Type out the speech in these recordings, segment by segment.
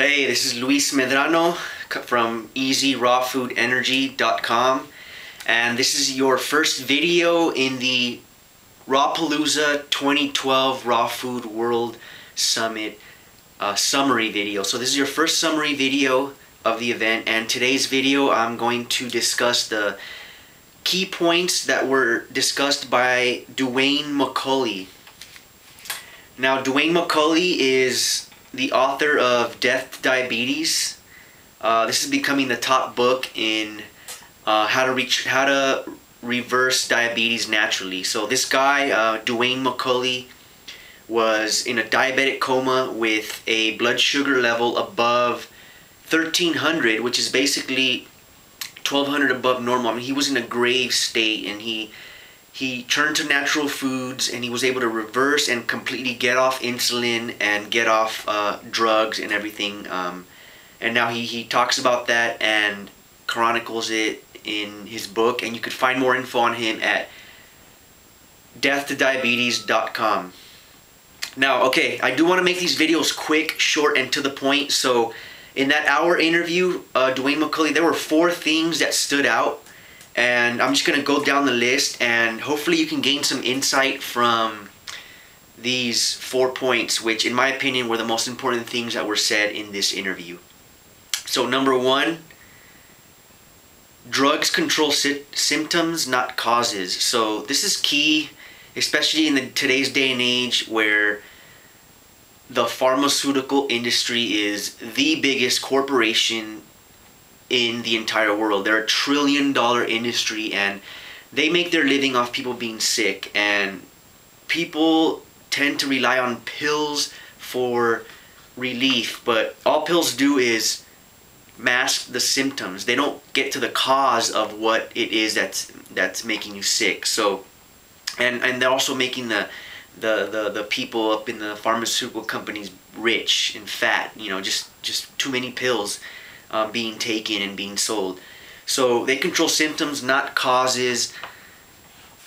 Hey, this is Luis Medrano from EasyRawFoodEnergy.com, and this is your first video in the Rawpalooza 2012 Raw Food World Summit summary video. So this is your first summary video of the event, and today's video I'm going to discuss the key points that were discussed by Dewayne McCulley. Now, Dewayne McCulley is the author of Death to Diabetes. This is becoming the top book in how to reverse diabetes naturally. So this guy, Dewayne McCulley, was in a diabetic coma with a blood sugar level above 1300, which is basically 1200 above normal. I mean, he was in a grave state, and he turned to natural foods, and he was able to reverse and completely get off insulin and get off drugs and everything. And now he talks about that and chronicles it in his book, and you could find more info on him at deathtodiabetes.com. Now, okay, I do want to make these videos quick, short, and to the point. So in that hour interview, Dewayne McCulley, there were 4 things that stood out, and I'm just going to go down the list, and hopefully you can gain some insight from these 4 points, which in my opinion were the most important things that were said in this interview. So number 1, drugs control symptoms, not causes. So this is key, especially in today's day and age where the pharmaceutical industry is the biggest corporation in the entire world. They're a $1 trillion industry, and they make their living off people being sick, and people tend to rely on pills for relief, but all pills do is mask the symptoms. They don't get to the cause of what it is that's making you sick. So and they're also making the people up in the pharmaceutical companies rich and fat, you know, just too many pills being taken and being sold. So they control symptoms, not causes.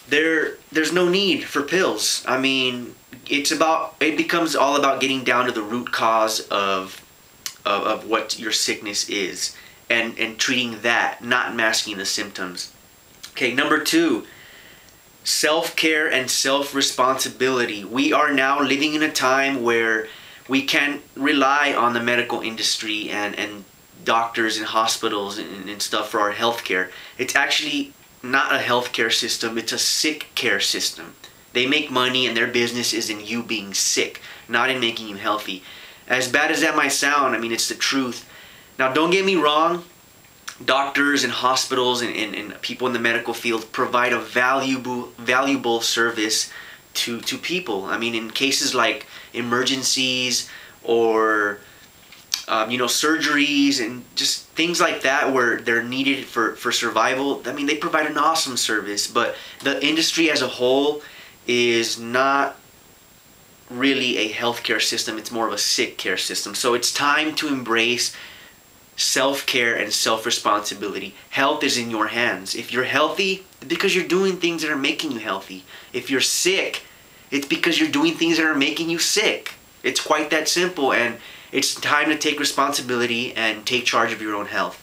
There's no need for pills. I mean, it becomes all about getting down to the root cause of what your sickness is, and treating that, not masking the symptoms. Okay, number 2, self-care and self-responsibility. We are now living in a time where we can't rely on the medical industry and doctors and hospitals and stuff for our health care. It's actually not a healthcare system, it's a sick care system. They make money, and their business is in you being sick, not in making you healthy. As bad as that might sound, I mean, it's the truth. Now, don't get me wrong, doctors and hospitals and people in the medical field provide a valuable service to people. I mean, in cases like emergencies or surgeries and just things like that where they're needed for survival, I mean, they provide an awesome service. But the industry as a whole is not really a healthcare system. It's more of a sick care system. So it's time to embrace self-care and self-responsibility. Health is in your hands. If you're healthy, it's because you're doing things that are making you healthy. If you're sick, it's because you're doing things that are making you sick. It's quite that simple, and it's time to take responsibility and take charge of your own health.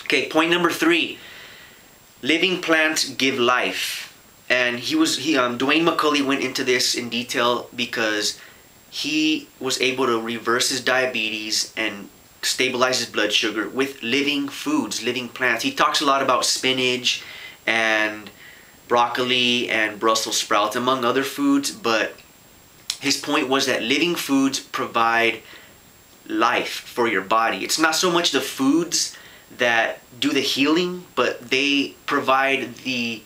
Okay, point number 3. Living plants give life. And Dewayne McCulley went into this in detail because he was able to reverse his diabetes and stabilize his blood sugar with living foods, living plants. He talks a lot about spinach and broccoli and Brussels sprouts, among other foods, but his point was that living foods provide life for your body. It's not so much the foods that do the healing, but they provide the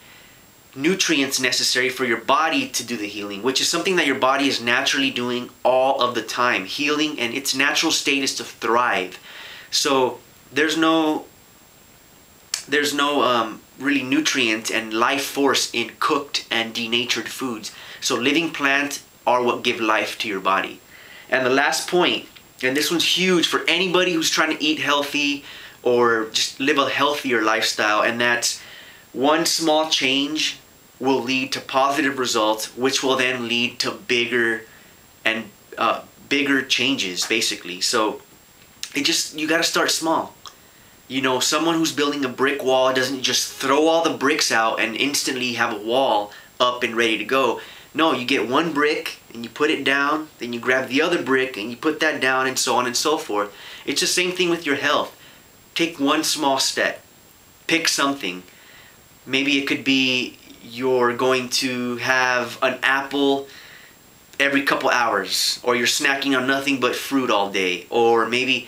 nutrients necessary for your body to do the healing, which is something that your body is naturally doing all of the time. Healing, and its natural state is to thrive. So there's no really nutrient and life force in cooked and denatured foods. So living plants are what give life to your body. And the last point, and this one's huge for anybody who's trying to eat healthy or just live a healthier lifestyle, and that's one small change will lead to positive results, which will then lead to bigger changes, basically. So you got to start small. You know, someone who's building a brick wall doesn't just throw all the bricks out and instantly have a wall up and ready to go. No, you get one brick and you put it down, then you grab the other brick and you put that down, and so on and so forth. It's the same thing with your health. Take one small step. Pick something. Maybe it could be you're going to have an apple every couple hours, or you're snacking on nothing but fruit all day, or maybe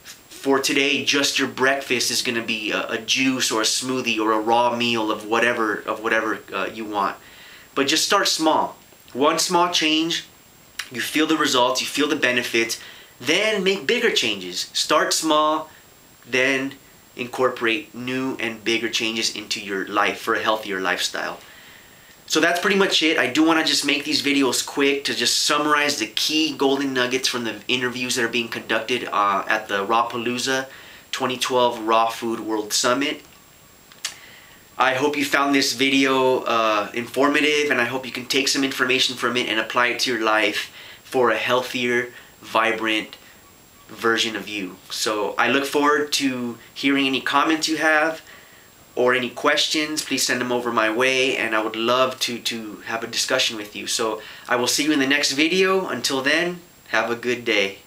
for today just your breakfast is going to be a juice or a smoothie or a raw meal of whatever you want. But just start small. One small change, you feel the results, you feel the benefits, then make bigger changes. Start small, then incorporate new and bigger changes into your life for a healthier lifestyle. So that's pretty much it. I do want to just make these videos quick to just summarize the key golden nuggets from the interviews that are being conducted at the Rawpalooza 2012 Raw Food World Summit. I hope you found this video informative, and I hope you can take some information from it and apply it to your life for a healthier, vibrant version of you. So I look forward to hearing any comments you have or any questions. Please send them over my way, and I would love to have a discussion with you. So I will see you in the next video. Until then, have a good day.